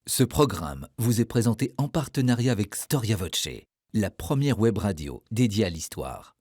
Ce programme vous est présenté en partenariat avec Storia Voce, la première web radio dédiée à l'histoire.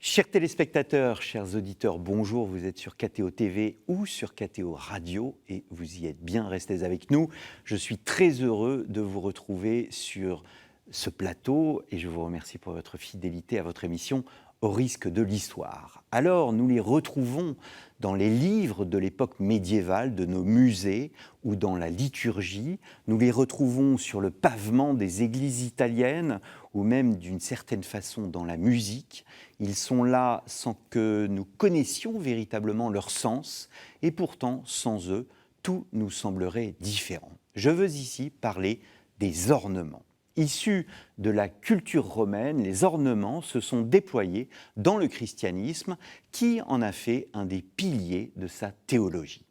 Chers téléspectateurs, chers auditeurs, bonjour, vous êtes sur KTO TV ou sur KTO Radio et vous y êtes bien, restez avec nous. Je suis très heureux de vous retrouver sur ce plateau et je vous remercie pour votre fidélité à votre émission Au risque de l'histoire. Alors, nous les retrouvons dans les livres de l'époque médiévale de nos musées ou dans la liturgie. Nous les retrouvons sur le pavement des églises italiennes ou même d'une certaine façon dans la musique. Ils sont là sans que nous connaissions véritablement leur sens et pourtant, sans eux, tout nous semblerait différent. Je veux ici parler des ornements. Issus de la culture romaine, les ornements se sont déployés dans le christianisme qui en a fait un des piliers de sa théologie.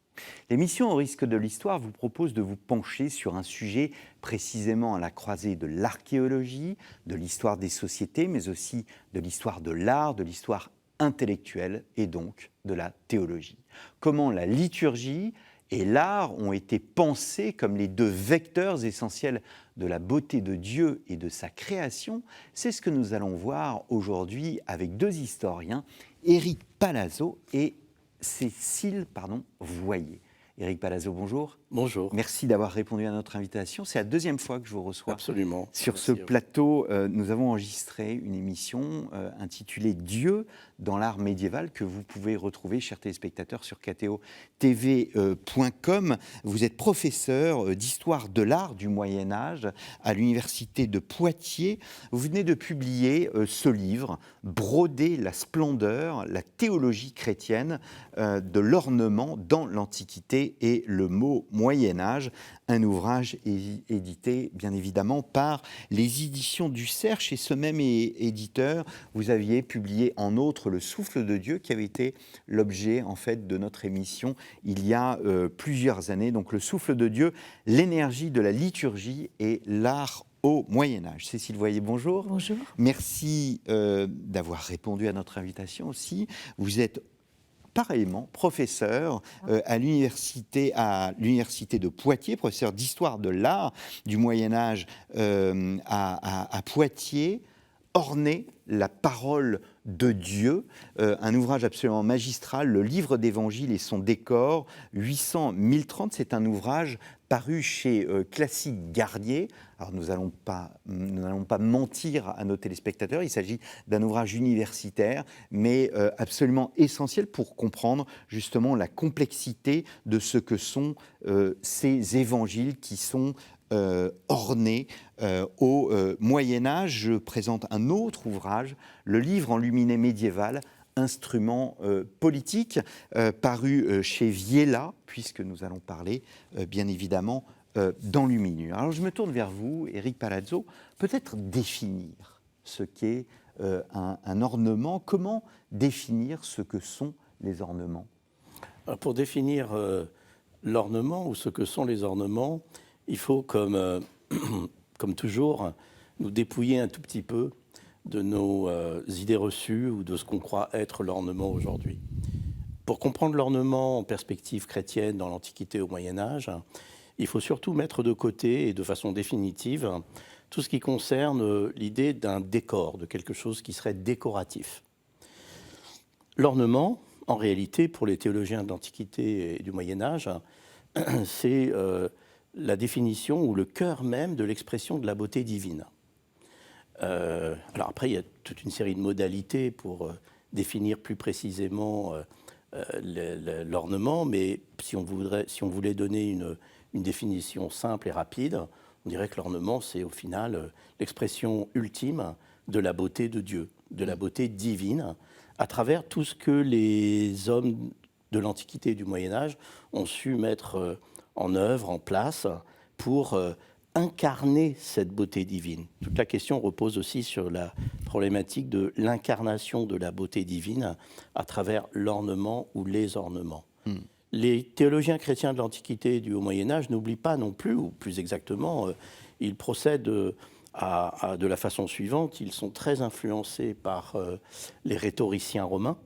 L'émission Au risque de l'histoire vous propose de vous pencher sur un sujet précisément à la croisée de l'archéologie, de l'histoire des sociétés, mais aussi de l'histoire de l'art, de l'histoire intellectuelle et donc de la théologie. Comment la liturgie et l'art ont été pensés comme les deux vecteurs essentiels de la beauté de Dieu et de sa création. C'est ce que nous allons voir aujourd'hui avec deux historiens, Éric Palazzo et Cécile Voyer. Éric Palazzo, bonjour. Bonjour. Merci d'avoir répondu à notre invitation. C'est la deuxième fois que je vous reçois. Absolument. Sur ce plateau, nous avons enregistré une émission intitulée Dieu dans l'art médiéval que vous pouvez retrouver, chers téléspectateurs, sur ktotv.com. Vous êtes professeur d'histoire de l'art du Moyen-Âge à l'université de Poitiers. Vous venez de publier ce livre, Broder la splendeur, la théologie chrétienne de l'ornement dans l'Antiquité et le mot Moyen-Âge, un ouvrage édité bien évidemment par les éditions du Cerf. Et ce même éditeur, vous aviez publié en outre Le Souffle de Dieu, qui avait été l'objet en fait de notre émission il y a plusieurs années. Donc Le Souffle de Dieu, l'énergie de la liturgie et l'art au Moyen-Âge. Cécile Voyer, bonjour. Bonjour. Merci d'avoir répondu à notre invitation aussi. Vous êtes pareillement professeur à l'université de Poitiers, professeur d'histoire de l'art du Moyen-Âge à Poitiers. Orner la parole de Dieu, un ouvrage absolument magistral, le livre d'Évangile et son décor, 800-1030, c'est un ouvrage paru chez Classique Garnier. Alors nous n'allons pas mentir à nos téléspectateurs, il s'agit d'un ouvrage universitaire, mais absolument essentiel pour comprendre justement la complexité de ce que sont ces évangiles qui sont ornés au Moyen-Âge. Je présente un autre ouvrage, le livre enluminé médiéval, instrument politique, paru chez Viella, puisque nous allons parler bien évidemment d'enluminure. Alors je me tourne vers vous, Éric Palazzo, peut-être définir ce qu'est un ornement, comment définir ce que sont les ornements? Pour définir l'ornement ou ce que sont les ornements, il faut, comme toujours, nous dépouiller un tout petit peu de nos idées reçues ou de ce qu'on croit être l'ornement aujourd'hui. Pour comprendre l'ornement en perspective chrétienne dans l'Antiquité au Moyen-Âge, il faut surtout mettre de côté et de façon définitive tout ce qui concerne l'idée d'un décor, de quelque chose qui serait décoratif. L'ornement, en réalité, pour les théologiens de l'Antiquité et du Moyen-Âge, c'est la définition ou le cœur même de l'expression de la beauté divine. Alors après, il y a toute une série de modalités pour définir plus précisément l'ornement, mais si on voulait donner une définition simple et rapide, on dirait que l'ornement, c'est au final l'expression ultime de la beauté de Dieu, de la beauté divine, à travers tout ce que les hommes de l'Antiquité et du Moyen-Âge ont su mettre en œuvre, en place, pour incarner cette beauté divine. Toute la question repose aussi sur la problématique de l'incarnation de la beauté divine à travers l'ornement ou les ornements. Les théologiens chrétiens de l'Antiquité et du Haut Moyen-Âge n'oublient pas non plus, ou plus exactement, ils procèdent de la façon suivante. Ils sont très influencés par les rhétoriciens romains,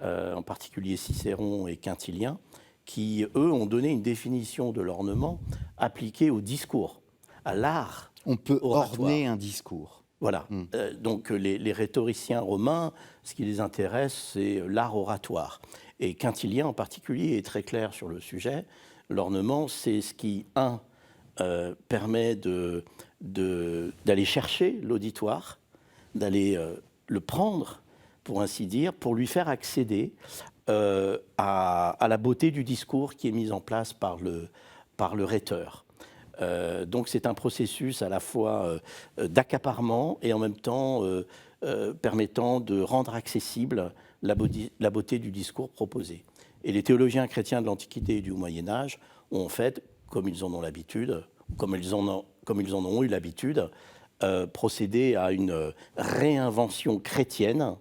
en particulier Cicéron et Quintilien, qui, eux, ont donné une définition de l'ornement appliquée au discours, à l'art. On peut oratoire. orner un discours. Voilà. Donc les rhétoriciens romains, ce qui les intéresse, c'est l'art oratoire. Et Quintilien en particulier est très clair sur le sujet. L'ornement, c'est ce qui, permet d'aller chercher l'auditoire, d'aller le prendre, pour ainsi dire, pour lui faire accéder à la beauté du discours qui est mise en place par le rhéteur. Donc c'est un processus à la fois d'accaparement et en même temps permettant de rendre accessible la beauté du discours proposé. Et les théologiens chrétiens de l'Antiquité et du Moyen-Âge ont en fait, comme ils en ont l'habitude, comme ils en ont eu l'habitude, procédé à une réinvention chrétienne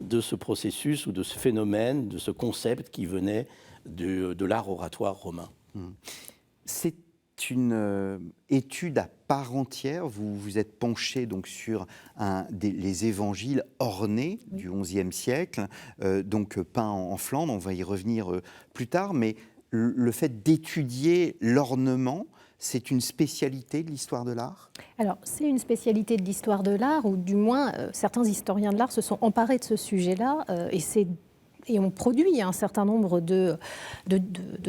de ce processus ou de ce phénomène, de ce concept qui venait de l'art oratoire romain. C'est une étude à part entière. Vous vous êtes penché donc sur les évangiles ornés du XIe siècle, donc peints en Flandre. On va y revenir plus tard, mais le fait d'étudier l'ornement, c'est une spécialité de l'histoire de l'art ? Alors, c'est une spécialité de l'histoire de l'art, ou du moins, certains historiens de l'art se sont emparés de ce sujet-là, et ont produit un certain nombre de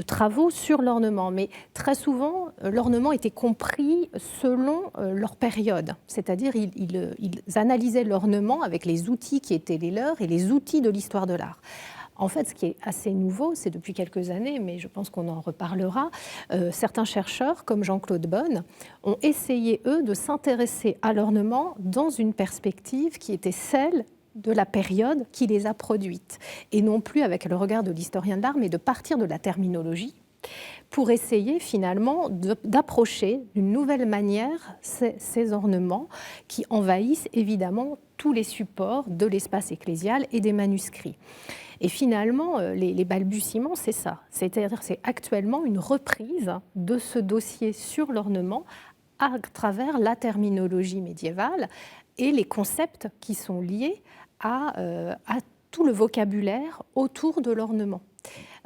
travaux sur l'ornement. Mais très souvent, l'ornement était compris selon leur période. C'est-à-dire, ils analysaient l'ornement avec les outils qui étaient les leurs et les outils de l'histoire de l'art. En fait, ce qui est assez nouveau, c'est depuis quelques années, mais je pense qu'on en reparlera, certains chercheurs, comme Jean-Claude Bonne, ont essayé, eux, de s'intéresser à l'ornement dans une perspective qui était celle de la période qui les a produites, et non plus avec le regard de l'historien de l'art, mais de partir de la terminologie, pour essayer finalement d'approcher d'une nouvelle manière ces ornements qui envahissent évidemment tous les supports de l'espace ecclésial et des manuscrits. Et finalement, les balbutiements, c'est ça. C'est-à-dire c'est actuellement une reprise de ce dossier sur l'ornement à travers la terminologie médiévale et les concepts qui sont liés à tout le vocabulaire autour de l'ornement.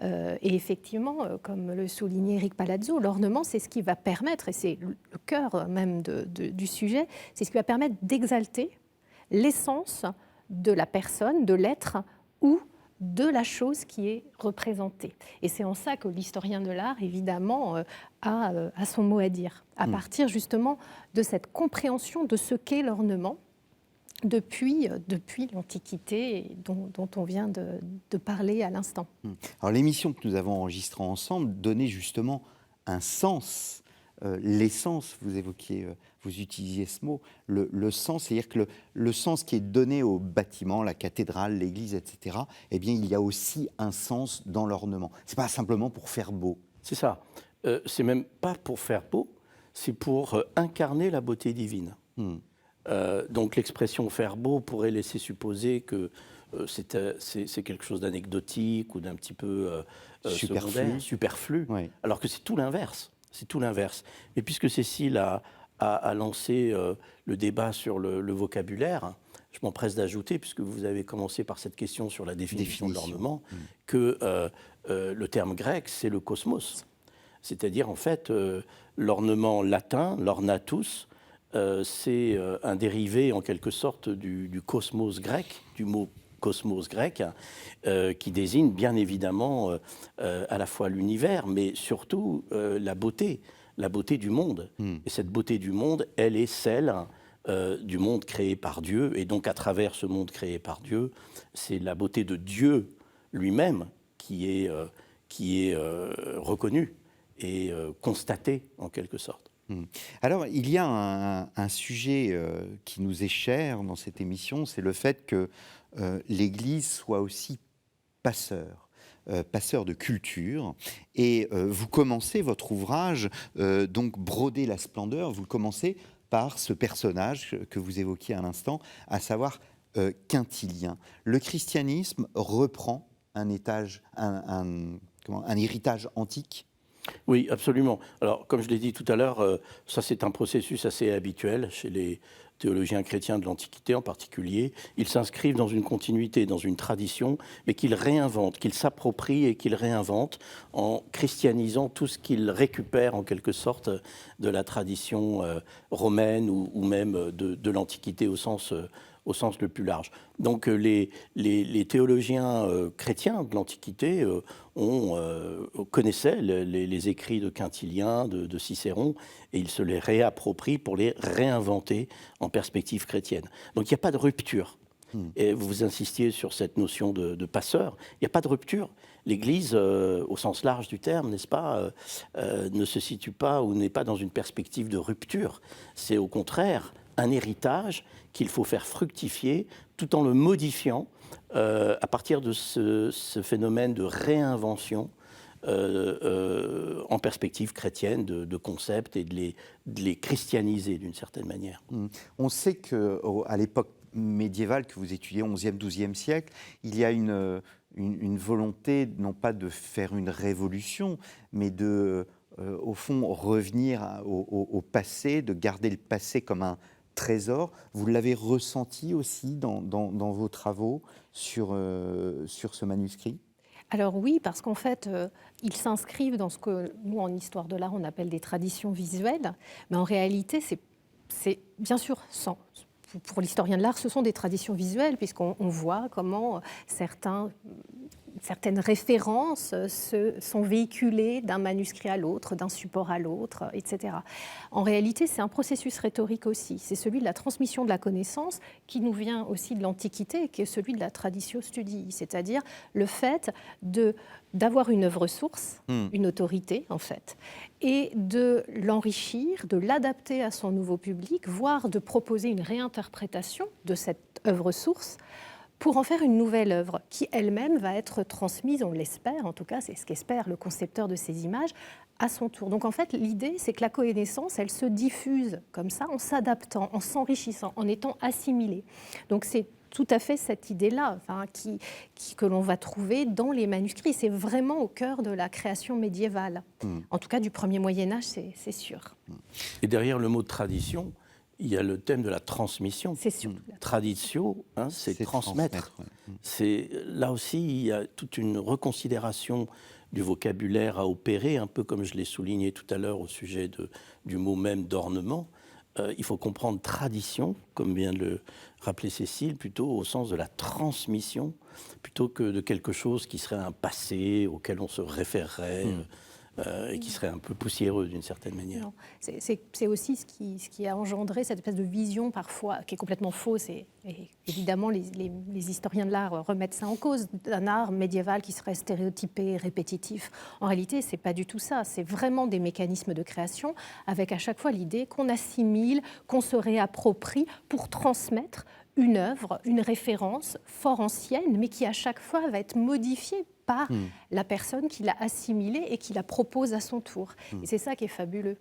Et effectivement, comme le soulignait Éric Palazzo, l'ornement, c'est ce qui va permettre, et c'est le cœur même du sujet, c'est ce qui va permettre d'exalter l'essence de la personne, de l'être ou de la chose qui est représentée. Et c'est en ça que l'historien de l'art, évidemment, a son mot à dire, à partir justement de cette compréhension de ce qu'est l'ornement depuis l'Antiquité dont on vient de parler à l'instant. Alors l'émission que nous avons enregistrée ensemble donnait justement un sens, l'essence, vous évoquiez, vous utilisiez ce mot, le sens, c'est-à-dire que le sens qui est donné au bâtiment, la cathédrale, l'église, etc., eh bien il y a aussi un sens dans l'ornement. C'est pas simplement pour faire beau. C'est ça. C'est même pas pour faire beau, c'est pour incarner la beauté divine. Donc l'expression « faire beau » pourrait laisser supposer que c'est quelque chose d'anecdotique ou d'un petit peu superflu, Oui. alors que c'est tout l'inverse. C'est tout l'inverse. Mais puisque Cécile a lancé le débat sur le vocabulaire, je m'empresse d'ajouter, puisque vous avez commencé par cette question sur la définition de l'ornement, que le terme grec, c'est le cosmos. C'est-à-dire, en fait, l'ornement latin, l'ornatus, c'est un dérivé, en quelque sorte, du cosmos grec, du mot cosmos grec, qui désigne bien évidemment à la fois l'univers, mais surtout la beauté du monde. Et cette beauté du monde, elle est celle du monde créé par Dieu, et donc à travers ce monde créé par Dieu, c'est la beauté de Dieu lui-même qui est reconnue et constatée en quelque sorte. Alors, il y a un sujet qui nous est cher dans cette émission, c'est le fait que l'Église soit aussi passeur de culture. Et vous commencez votre ouvrage, donc Broder la splendeur, vous le commencez par ce personnage que vous évoquiez à l'instant, à savoir Quintilien. Le christianisme reprend un héritage antique. Oui, absolument. Alors, comme je l'ai dit tout à l'heure, ça c'est un processus assez habituel chez les théologiens chrétiens de l'Antiquité en particulier. Ils s'inscrivent dans une continuité, dans une tradition, mais qu'ils réinventent, qu'ils s'approprient et qu'ils réinventent en christianisant tout ce qu'ils récupèrent en quelque sorte de la tradition romaine ou même de l'Antiquité au sens le plus large. Donc les théologiens chrétiens de l'Antiquité connaissaient les écrits de Quintilien, de Cicéron, et ils se les réapproprient pour les réinventer en perspective chrétienne. Donc il n'y a pas de rupture. Et vous insistiez sur cette notion de passeur. Il n'y a pas de rupture. L'Église, au sens large du terme, n'est-ce pas, ne se situe pas ou n'est pas dans une perspective de rupture. C'est au contraire un héritage qu'il faut faire fructifier tout en le modifiant à partir de ce phénomène de réinvention en perspective chrétienne de concepts et de les christianiser d'une certaine manière. On sait qu'à l'époque médiévale que vous étudiez, 11e, 12e siècle, il y a une volonté non pas de faire une révolution, mais au fond, revenir au passé, de garder le passé comme un trésor. Vous l'avez ressenti aussi dans vos travaux sur ce manuscrit ? Alors oui, parce qu'en fait, ils s'inscrivent dans ce que nous, en histoire de l'art, on appelle des traditions visuelles, mais en réalité, c'est bien sûr pour l'historien de l'art, ce sont des traditions visuelles, puisqu'on voit comment certaines références sont véhiculées d'un manuscrit à l'autre, d'un support à l'autre, etc. En réalité, c'est un processus rhétorique aussi. C'est celui de la transmission de la connaissance qui nous vient aussi de l'Antiquité, qui est celui de la traditio studii, c'est-à-dire le fait d'avoir une œuvre source, une autorité en fait, et de l'enrichir, de l'adapter à son nouveau public, voire de proposer une réinterprétation de cette œuvre source pour en faire une nouvelle œuvre qui elle-même va être transmise, on l'espère, en tout cas c'est ce qu'espère le concepteur de ces images, à son tour. Donc en fait l'idée c'est que la connaissance elle se diffuse comme ça en s'adaptant, en s'enrichissant, en étant assimilée. Donc c'est tout à fait cette idée-là que l'on va trouver dans les manuscrits. C'est vraiment au cœur de la création médiévale. En tout cas du premier Moyen-Âge, c'est sûr. Et derrière le mot tradition, il y a le thème de la transmission. C'est surtout Traditio, c'est transmettre. C'est, là aussi, il y a toute une reconsidération du vocabulaire à opérer, un peu comme je l'ai souligné tout à l'heure au sujet du mot même d'ornement. Il faut comprendre tradition, comme vient de le rappeler Cécile, plutôt au sens de la transmission, plutôt que de quelque chose qui serait un passé auquel on se référerait. Et qui serait un peu poussiéreux d'une certaine manière. C'est aussi ce qui a engendré cette espèce de vision parfois qui est complètement fausse et évidemment les historiens de l'art remettent ça en cause, d'un art médiéval qui serait stéréotypé, répétitif. En réalité, c'est pas du tout ça, c'est vraiment des mécanismes de création avec à chaque fois l'idée qu'on assimile, qu'on se réapproprie pour transmettre une œuvre, une référence fort ancienne, mais qui à chaque fois va être modifiée par la personne qui l'a assimilée et qui la propose à son tour. Et c'est ça qui est fabuleux.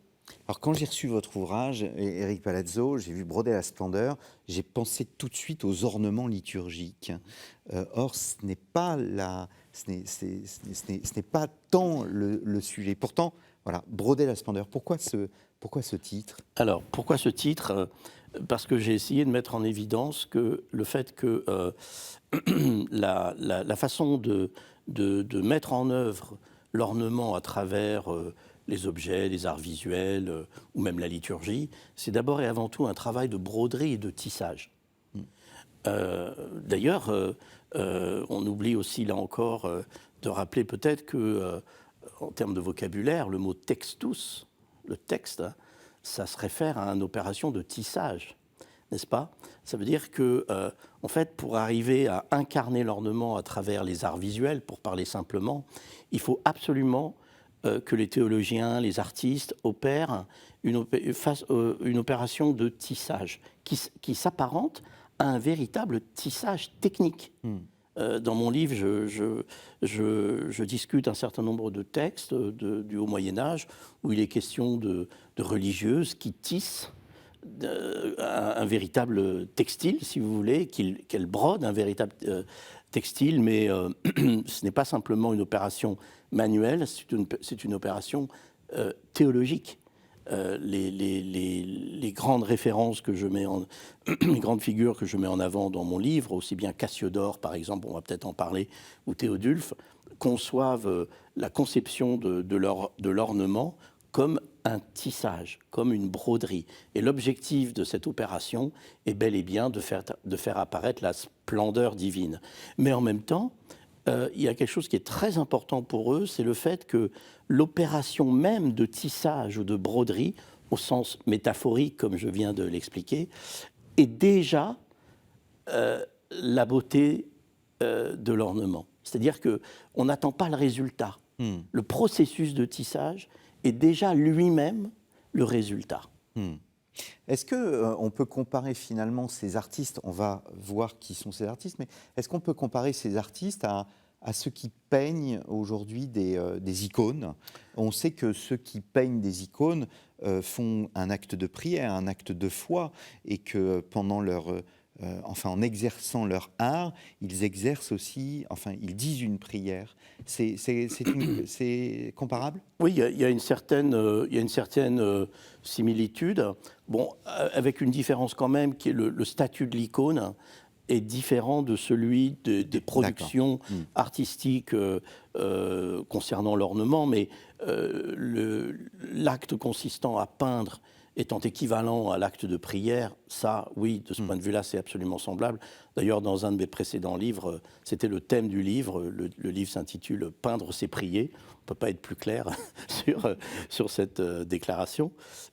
Alors quand j'ai reçu votre ouvrage, Éric Palazzo, j'ai vu Broder la splendeur, j'ai pensé tout de suite aux ornements liturgiques. Or, ce n'est pas tant le sujet. Pourtant, voilà, Broder la splendeur. Pourquoi ce titre ? Alors, pourquoi ce titre ? Parce que j'ai essayé de mettre en évidence que le fait que la façon de mettre en œuvre l'ornement à travers les objets, les arts visuels ou même la liturgie, c'est d'abord et avant tout un travail de broderie et de tissage. D'ailleurs, on oublie aussi là encore de rappeler peut-être que, en termes de vocabulaire, le mot textus, le texte, ça se réfère à une opération de tissage, n'est-ce pas ? Ça veut dire que, en fait, pour arriver à incarner l'ornement à travers les arts visuels, pour parler simplement, il faut absolument que les théologiens, les artistes opèrent une opération de tissage qui s'apparente à un véritable tissage technique. Dans mon livre, je discute un certain nombre de textes du Haut Moyen-Âge où il est question de religieuses qui tissent un véritable textile, si vous voulez, qu'elle brode, un véritable textile, mais ce n'est pas simplement une opération manuelle, c'est une opération théologique. Les grandes références que je mets les grandes figures que je mets en avant dans mon livre, aussi bien Cassiodore par exemple, on va peut-être en parler, ou Théodulphe, conçoivent la conception de l'ornement comme un tissage, comme une broderie. Et l'objectif de cette opération est bel et bien de faire apparaître la splendeur divine. Mais en même temps, il y a quelque chose qui est très important pour eux, c'est le fait que l'opération même de tissage ou de broderie, au sens métaphorique, comme je viens de l'expliquer, est déjà la beauté de l'ornement. C'est-à-dire qu'on n'attend pas le résultat. Le processus de tissage est déjà lui-même le résultat. Est-ce qu'on peut comparer finalement ces artistes, on va voir qui sont ces artistes, mais est-ce qu'on peut comparer ces artistes à ceux qui peignent aujourd'hui des icônes? On sait que ceux qui peignent des icônes font un acte de prière, un acte de foi, et que pendant en exerçant leur art, ils exercent aussi, ils disent une prière. C'est comparable? Oui, il y a une certaine similitude, bon, avec une différence quand même, qui est le statut de l'icône est différent de celui des productions artistiques concernant l'ornement, mais l'acte consistant à peindre étant équivalent à l'acte de prière, ça, oui, de ce point de vue-là, c'est absolument semblable. D'ailleurs, dans un de mes précédents livres, c'était le thème du livre. Le livre s'intitule « Peindre, c'est prier ». On ne peut pas être plus clair sur cette déclaration.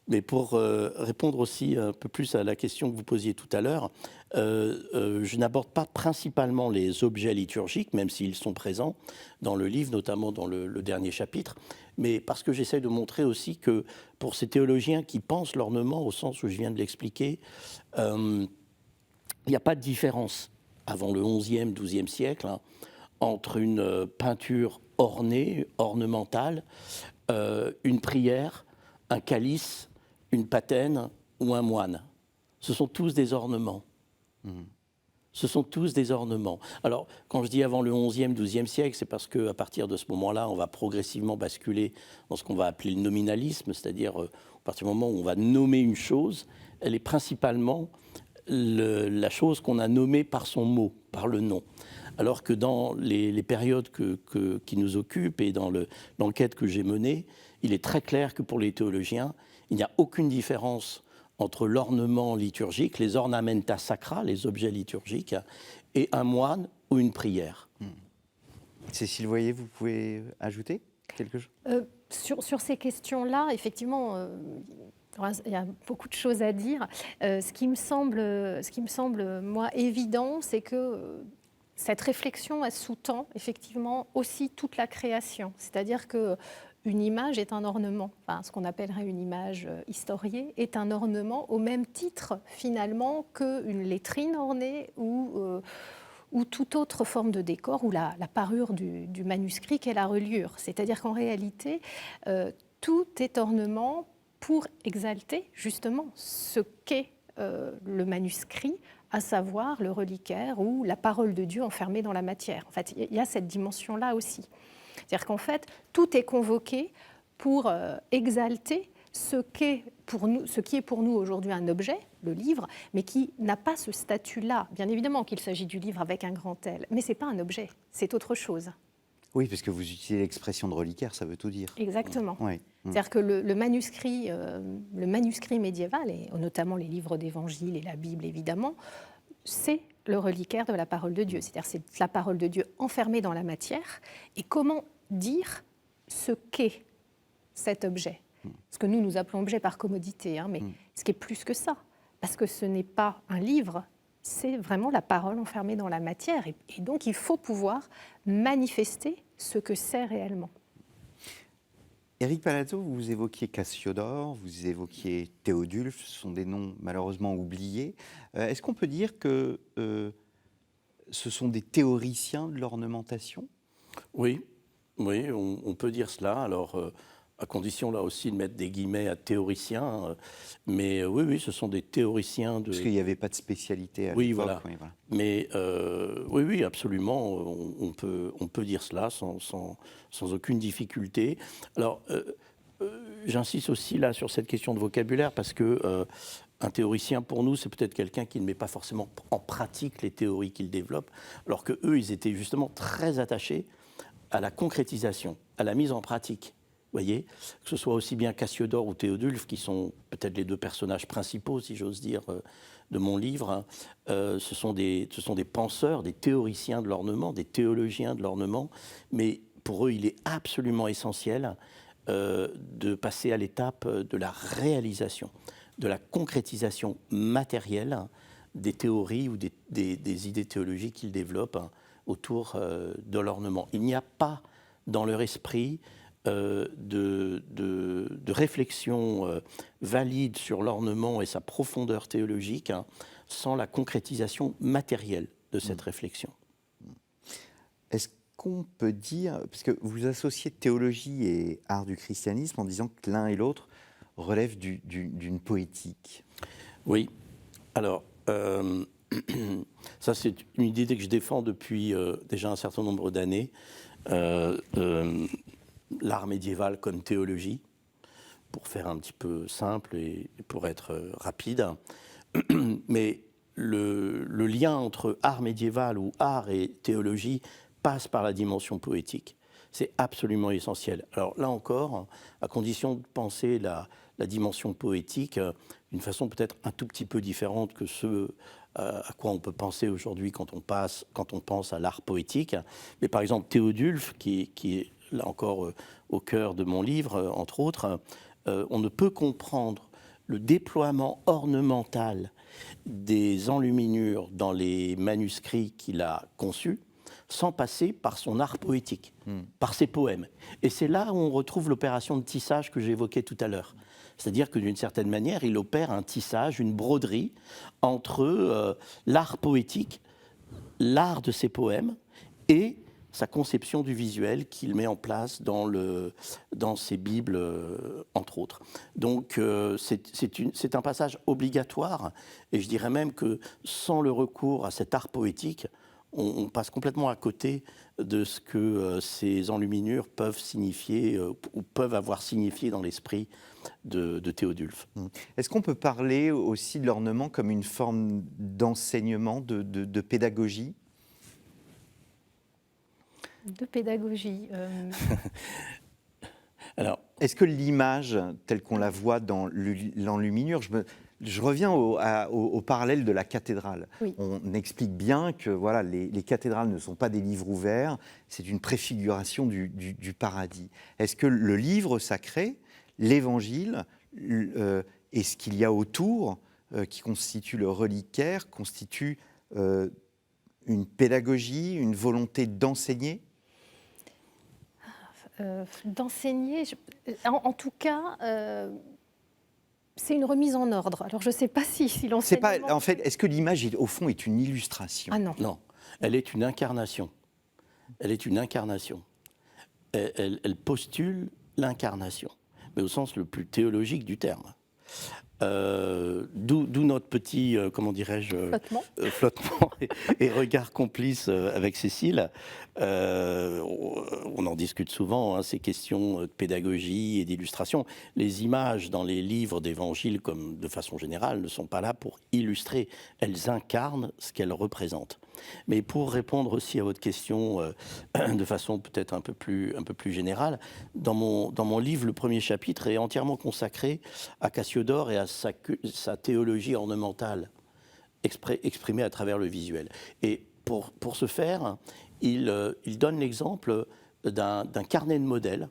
Mais pour répondre aussi un peu plus à la question que vous posiez tout à l'heure, je n'aborde pas principalement les objets liturgiques, même s'ils sont présents dans le livre, notamment dans le dernier chapitre, mais parce que j'essaie de montrer aussi que pour ces théologiens qui pensent l'ornement au sens où je viens de l'expliquer, il n'y a pas de différence avant le XIe, XIIe siècle entre une peinture ornée, ornementale, une prière, un calice, une patène ou un moine. Ce sont tous des ornements. Ce sont tous des ornements. Alors, quand je dis avant le XIe, XIIe siècle, c'est parce qu'à partir de ce moment-là, on va progressivement basculer dans ce qu'on va appeler le nominalisme, c'est-à-dire à partir du moment où on va nommer une chose, elle est principalement la chose qu'on a nommée par son mot, par le nom. Alors que dans les périodes qui nous occupent et dans l'enquête que j'ai menée, il est très clair que pour les théologiens, il n'y a aucune différence entre l'ornement liturgique, les ornamenta sacra, les objets liturgiques, et un moine ou une prière. Cécile Voyer, vous pouvez ajouter quelque chose? Sur ces questions-là, effectivement, il y a beaucoup de choses à dire. Ce qui me semble, moi, évident, c'est que cette réflexion, elle sous-tend effectivement aussi toute la création. C'est-à-dire que une image est un ornement, ce qu'on appellerait une image historiée, est un ornement au même titre finalement qu'une lettrine ornée ou toute autre forme de décor, ou la parure du manuscrit qu'est la reliure. C'est-à-dire qu'en réalité, tout est ornement pour exalter justement ce qu'est le manuscrit, à savoir le reliquaire ou la parole de Dieu enfermée dans la matière. En fait, il y a cette dimension-là aussi. C'est-à-dire qu'en fait, tout est convoqué pour exalter ce qui est pour nous aujourd'hui un objet, le livre, mais qui n'a pas ce statut-là. Bien évidemment qu'il s'agit du livre avec un grand L, mais ce n'est pas un objet, c'est autre chose. Oui, parce que vous utilisez l'expression de reliquaire, ça veut tout dire. Exactement. Oui. C'est-à-dire que le manuscrit médiéval, et notamment les livres d'évangile et la Bible évidemment, c'est le reliquaire de la parole de Dieu. C'est-à-dire c'est la parole de Dieu enfermée dans la matière. Et comment dire ce qu'est cet objet? Ce que nous appelons objet par commodité, mais ce qui est plus que ça. Parce que ce n'est pas un livre, c'est vraiment la parole enfermée dans la matière. Et donc il faut pouvoir manifester ce que c'est réellement. Éric Palazzo, vous évoquiez Cassiodore, vous évoquiez Théodulphe, ce sont des noms malheureusement oubliés. Est-ce qu'on peut dire que ce sont des théoriciens de l'ornementation? Oui, on peut dire cela. Alors, à condition là aussi de mettre des guillemets à théoriciens. Mais oui, ce sont des théoriciens de... Parce qu'il n'y avait pas de spécialité à Oui, l'époque. voilà. Oui, voilà. Mais oui, absolument, on peut dire cela sans aucune difficulté. Alors, j'insiste aussi là sur cette question de vocabulaire parce que un théoricien, pour nous, c'est peut-être quelqu'un qui ne met pas forcément en pratique les théories qu'il développe, alors que eux, ils étaient justement très attachés à la concrétisation, à la mise en pratique. Vous voyez, que ce soit aussi bien Cassiodore ou Théodulphe, qui sont peut-être les deux personnages principaux, si j'ose dire, de mon livre, hein, ce sont des penseurs, des théoriciens de l'ornement, des théologiens de l'ornement, mais pour eux, il est absolument essentiel de passer à l'étape de la réalisation, de la concrétisation matérielle des théories ou des idées théologiques qu'ils développent autour de l'ornement. Il n'y a pas dans leur esprit de réflexion valide sur l'ornement et sa profondeur théologique sans la concrétisation matérielle de cette réflexion. Est-ce qu'on peut dire, parce que vous associez théologie et art du christianisme en disant que l'un et l'autre relèvent d'une poétique? Oui. Alors, ça c'est une idée que je défends depuis déjà un certain nombre d'années. L'art médiéval comme théologie, pour faire un petit peu simple et pour être rapide. Mais le lien entre art médiéval ou art et théologie passe par la dimension poétique. C'est absolument essentiel. Alors là encore, à condition de penser la dimension poétique d'une façon peut-être un tout petit peu différente que ce à quoi on peut penser aujourd'hui quand on pense à l'art poétique. Mais par exemple, Théodulphe, qui est là encore au cœur de mon livre, entre autres, on ne peut comprendre le déploiement ornemental des enluminures dans les manuscrits qu'il a conçus sans passer par son art poétique, par ses poèmes. Et c'est là où on retrouve l'opération de tissage que j'évoquais tout à l'heure. C'est-à-dire que d'une certaine manière, il opère un tissage, une broderie entre l'art poétique, l'art de ses poèmes et sa conception du visuel qu'il met en place dans ses Bibles, entre autres. Donc c'est un passage obligatoire, et je dirais même que sans le recours à cet art poétique, on passe complètement à côté de ce que ces enluminures peuvent signifier ou peuvent avoir signifié dans l'esprit de Théodulphe. Est-ce qu'on peut parler aussi de l'ornement comme une forme d'enseignement, de pédagogie ? De pédagogie. Alors, est-ce que l'image, telle qu'on la voit dans l'enluminure, je reviens au parallèle de la cathédrale. Oui. On explique bien que voilà, les cathédrales ne sont pas des livres ouverts, c'est une préfiguration du paradis. Est-ce que le livre sacré, l'évangile, et ce qu'il y a autour, qui constitue le reliquaire, constitue une pédagogie, une volonté d'enseigner ? D'enseigner, en tout cas, c'est une remise en ordre. Alors je ne sais pas si l'enseignement... En fait, est-ce que l'image, au fond, est une illustration ? Ah non. Non, elle est une incarnation. Elle est une incarnation. Elle postule l'incarnation, mais au sens le plus théologique du terme. D'où notre petit, comment dirais-je, flottement et regard complice avec Cécile. On en discute souvent, ces questions de pédagogie et d'illustration. Les images dans les livres d'évangile, comme de façon générale, ne sont pas là pour illustrer. Elles incarnent ce qu'elles représentent. Mais pour répondre aussi à votre question de façon peut-être un peu plus générale, dans mon livre, le premier chapitre est entièrement consacré à Cassiodore et à sa théologie ornementale exprimée à travers le visuel. Et pour ce faire, il donne l'exemple d'un carnet de modèles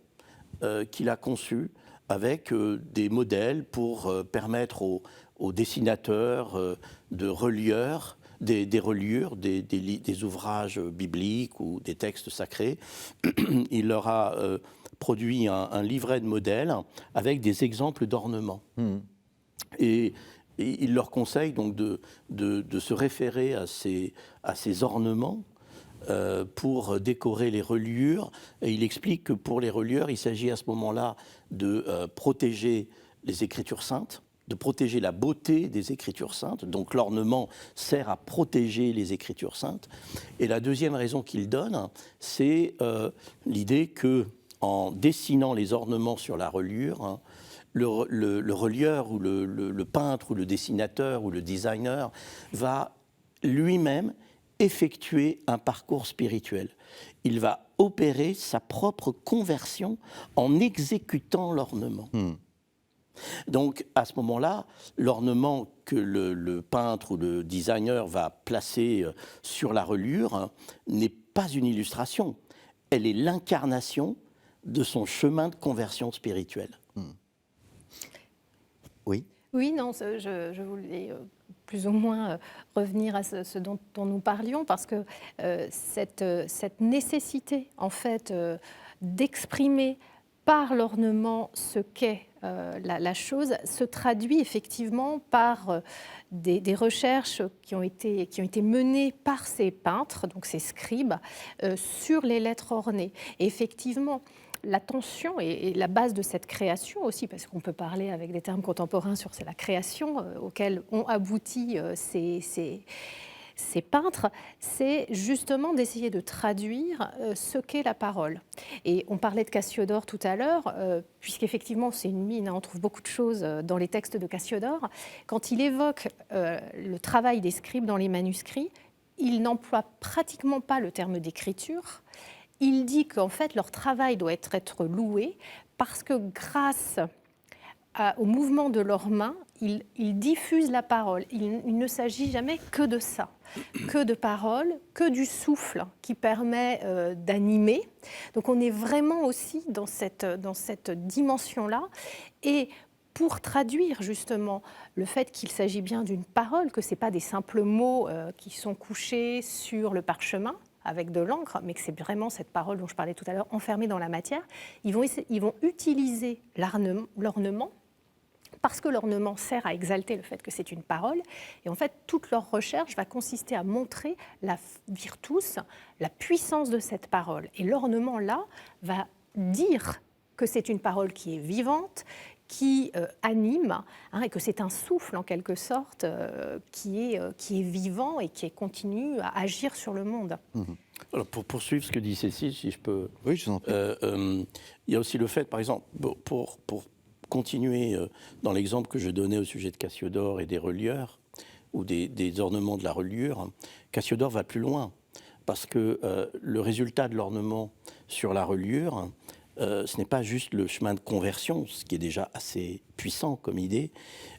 qu'il a conçu avec des modèles pour permettre aux dessinateurs de relieurs des reliures, des ouvrages bibliques ou des textes sacrés. Il leur a produit un livret de modèles avec des exemples d'ornements. Et il leur conseille donc de se référer à ces ornements pour décorer les reliures. Et il explique que pour les reliures, il s'agit à ce moment-là de protéger les Écritures saintes, de protéger la beauté des Écritures saintes. Donc l'ornement sert à protéger les Écritures saintes. Et la deuxième raison qu'il donne, c'est l'idée que en dessinant les ornements sur la reliure, le relieur ou le peintre ou le dessinateur ou le designer va lui-même effectuer un parcours spirituel. Il va opérer sa propre conversion en exécutant l'ornement. Donc, à ce moment-là, l'ornement que le peintre ou le designer va placer sur la reliure n'est pas une illustration. Elle est l'incarnation de son chemin de conversion spirituelle. Oui. Oui, non, je voulais plus ou moins revenir à ce dont nous parlions, parce que cette nécessité, en fait, d'exprimer par l'ornement ce qu'est la chose se traduit effectivement par des recherches qui ont été menées par ces peintres, donc ces scribes, sur les lettres ornées. Et effectivement, l'attention et la base de cette création aussi, parce qu'on peut parler avec des termes contemporains sur la création auquel ont abouti ces peintres, c'est justement d'essayer de traduire ce qu'est la parole. Et on parlait de Cassiodore tout à l'heure, puisqu'effectivement c'est une mine, on trouve beaucoup de choses dans les textes de Cassiodore. Quand il évoque le travail des scribes dans les manuscrits, il n'emploie pratiquement pas le terme d'écriture. Il dit qu'en fait leur travail doit être loué parce que grâce au mouvement de leurs mains, ils diffusent la parole. Il ne s'agit jamais que de ça, que de parole, que du souffle qui permet d'animer. Donc on est vraiment aussi dans cette dimension-là. Et pour traduire justement le fait qu'il s'agit bien d'une parole, que ce n'est pas des simples mots qui sont couchés sur le parchemin avec de l'encre, mais que c'est vraiment cette parole dont je parlais tout à l'heure, enfermée dans la matière, ils vont utiliser l'ornement, parce que l'ornement sert à exalter le fait que c'est une parole. Et en fait, toute leur recherche va consister à montrer la virtus, la puissance de cette parole. Et l'ornement-là va dire que c'est une parole qui est vivante, qui anime, et que c'est un souffle en quelque sorte qui est vivant et qui continue à agir sur le monde. Alors pour poursuivre ce que dit Cécile, si je peux... Oui, je vous en prie. Il y a aussi le fait, par exemple, pour continuer dans l'exemple que je donnais au sujet de Cassiodore et des relieurs, ou des ornements de la reliure, Cassiodore va plus loin, parce que le résultat de l'ornement sur la reliure, ce n'est pas juste le chemin de conversion, ce qui est déjà assez puissant comme idée,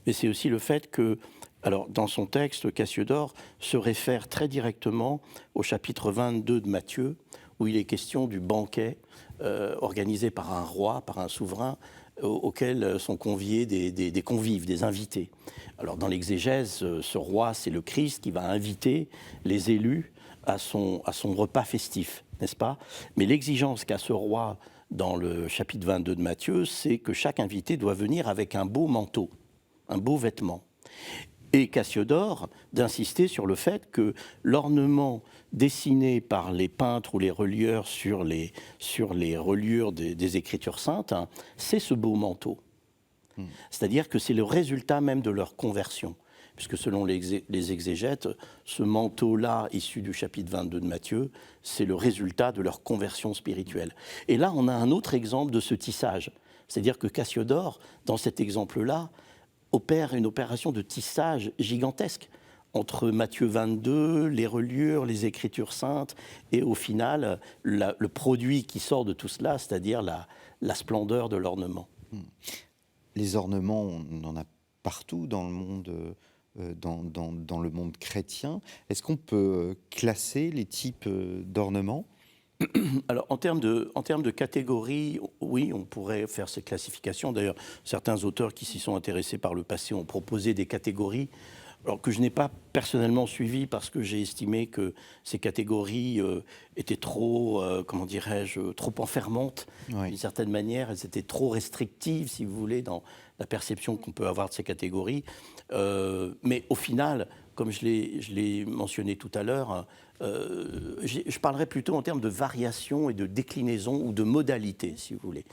mais c'est aussi le fait que, alors dans son texte, Cassiodore se réfère très directement au chapitre 22 de Matthieu, où il est question du banquet organisé par un roi, par un souverain, auquel sont conviés des convives, des invités. Alors dans l'exégèse, ce roi, c'est le Christ qui va inviter les élus à son repas festif, n'est-ce pas? Mais l'exigence qu'a ce roi dans le chapitre 22 de Matthieu, c'est que chaque invité doit venir avec un beau manteau, un beau vêtement. Et Cassiodore d'insister sur le fait que l'ornement dessiné par les peintres ou les relieurs sur les reliures des Écritures saintes, c'est ce beau manteau. C'est-à-dire que c'est le résultat même de leur conversion. Puisque selon les exégètes, ce manteau-là, issu du chapitre 22 de Matthieu, c'est le résultat de leur conversion spirituelle. Et là, on a un autre exemple de ce tissage. C'est-à-dire que Cassiodore, dans cet exemple-là, opère une opération de tissage gigantesque entre Matthieu 22, les reliures, les Écritures saintes, et au final, le produit qui sort de tout cela, c'est-à-dire la splendeur de l'ornement. Les ornements, on en a partout dans le monde, dans le monde chrétien. Est-ce qu'on peut classer les types d'ornements ? Alors, en termes de catégories, oui, on pourrait faire ces classifications. D'ailleurs, certains auteurs qui s'y sont intéressés par le passé ont proposé des catégories, alors que je n'ai pas personnellement suivi parce que j'ai estimé que ces catégories étaient trop, comment dirais-je, trop enfermantes. Oui. D'une certaine manière, elles étaient trop restrictives, si vous voulez, dans la perception qu'on peut avoir de ces catégories. Mais au final, comme je l'ai mentionné tout à l'heure, je parlerai plutôt en termes de variation et de déclinaison ou de modalité, si vous voulez.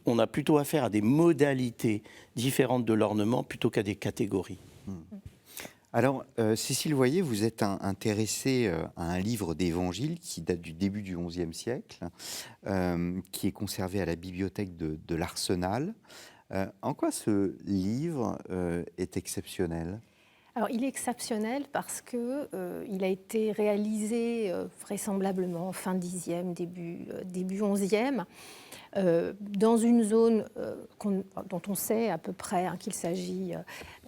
On a plutôt affaire à des modalités différentes de l'ornement plutôt qu'à des catégories. Alors, Cécile Voyer, vous êtes intéressée à un livre d'évangile qui date du début du XIe siècle, qui est conservé à la bibliothèque de l'Arsenal. En quoi ce livre est exceptionnel ? Alors, il est exceptionnel parce qu'il a été réalisé vraisemblablement fin 10e, début 11e, dans une zone dont on sait à peu près qu'il s'agit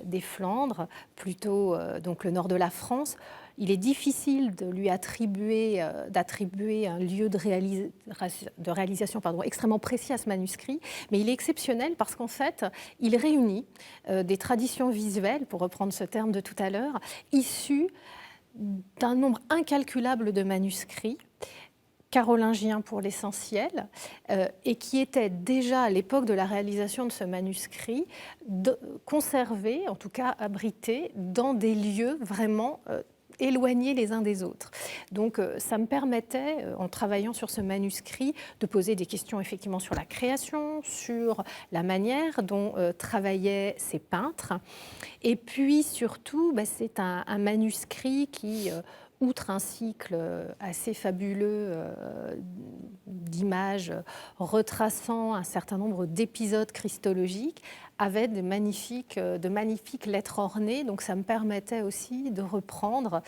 des Flandres, plutôt donc le nord de la France. Il est difficile de lui attribuer un lieu de réalisation extrêmement précis à ce manuscrit, mais il est exceptionnel parce qu'en fait, il réunit des traditions visuelles, pour reprendre ce terme de tout à l'heure, issues d'un nombre incalculable de manuscrits, carolingiens pour l'essentiel, et qui étaient déjà à l'époque de la réalisation de ce manuscrit conservés, en tout cas abrités, dans des lieux vraiment éloignés les uns des autres. Donc ça me permettait, en travaillant sur ce manuscrit, de poser des questions effectivement sur la création, sur la manière dont travaillaient ces peintres. Et puis surtout, c'est un manuscrit qui, outre un cycle assez fabuleux d'images retraçant un certain nombre d'épisodes christologiques, avait de magnifiques lettres ornées. Donc ça me permettait aussi de reprendre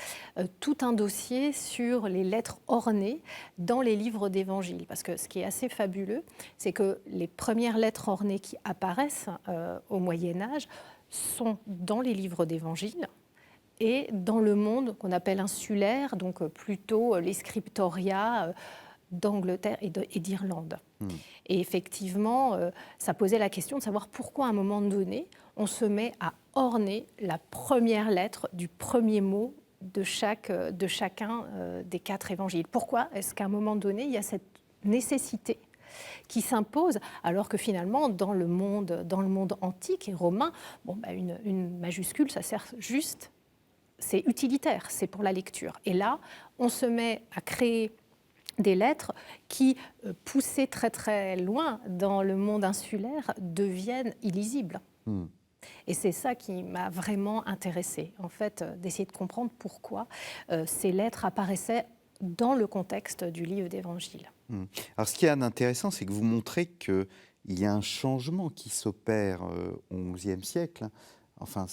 tout un dossier sur les lettres ornées dans les livres d'évangile. Parce que ce qui est assez fabuleux, c'est que les premières lettres ornées qui apparaissent au Moyen-Âge sont dans les livres d'évangile et dans le monde qu'on appelle insulaire, donc plutôt les scriptoria d'Angleterre et d'Irlande. Et effectivement, ça posait la question de savoir pourquoi à un moment donné, on se met à orner la première lettre du premier mot de chacun des 4 évangiles. Pourquoi est-ce qu'à un moment donné, il y a cette nécessité qui s'impose, alors que finalement, dans le monde antique et romain, une majuscule, ça sert juste, c'est utilitaire, c'est pour la lecture. Et là, on se met à créer des lettres qui, poussées très très loin dans le monde insulaire, deviennent illisibles. Et c'est ça qui m'a vraiment intéressée, en fait, d'essayer de comprendre pourquoi ces lettres apparaissaient dans le contexte du livre d'Évangile. Alors, ce qui est intéressant, c'est que vous montrez qu'il y a un changement qui s'opère au XIe siècle. Enfin,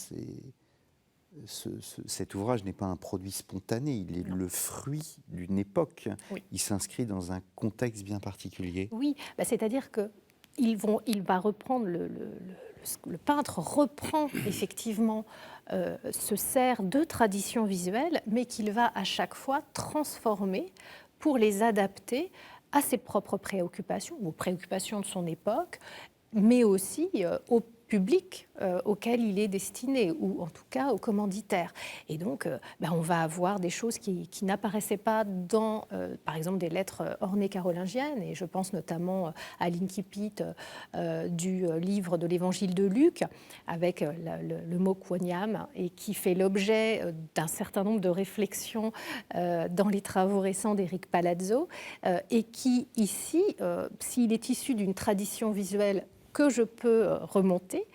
cet ouvrage n'est pas un produit spontané, il est le fruit d'une époque. Oui. Il s'inscrit dans un contexte bien particulier. Oui, c'est-à-dire qu'il va reprendre, le peintre reprend effectivement, se sert de traditions visuelles, mais qu'il va à chaque fois transformer pour les adapter à ses propres préoccupations, aux préoccupations de son époque, mais aussi au public auquel il est destiné, ou en tout cas aux commanditaires. Et donc, on va avoir des choses qui n'apparaissaient pas dans, par exemple, des lettres ornées carolingiennes, et je pense notamment à l'incipit du livre de l'Évangile de Luc, avec le mot quoniam, et qui fait l'objet d'un certain nombre de réflexions dans les travaux récents d'Éric Palazzo, et qui, ici, s'il est issu d'une tradition visuelle que je peux remonter,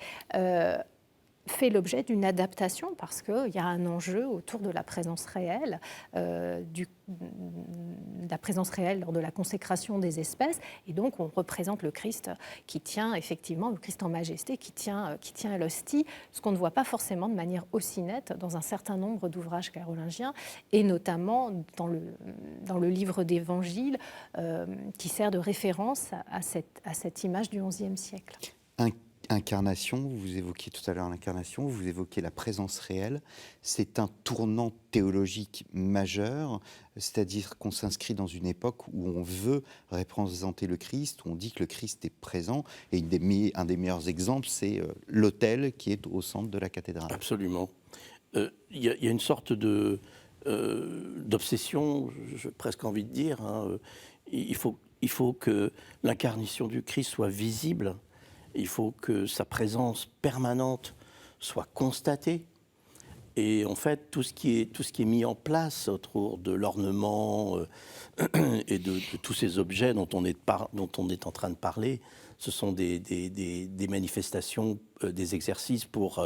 fait l'objet d'une adaptation parce qu'il y a un enjeu autour de la présence réelle, la présence réelle lors de la consécration des espèces. Et donc, on représente le Christ qui tient, effectivement, le Christ en majesté, qui tient l'hostie, ce qu'on ne voit pas forcément de manière aussi nette dans un certain nombre d'ouvrages carolingiens, et notamment dans le livre d'Évangile, qui sert de référence à cette image du XIe siècle. Incarnation, vous évoquiez tout à l'heure l'incarnation, vous évoquez la présence réelle. C'est un tournant théologique majeur, c'est-à-dire qu'on s'inscrit dans une époque où on veut représenter le Christ, où on dit que le Christ est présent. Et un des meilleurs exemples, c'est l'autel qui est au centre de la cathédrale. Absolument. Il y a une sorte d'obsession, j'ai presque envie de dire. Il faut que l'incarnation du Christ soit visible. Il faut que sa présence permanente soit constatée. Et en fait, tout ce qui est mis en place autour de l'ornement et de tous ces objets dont on est en train de parler, ce sont des manifestations, des exercices pour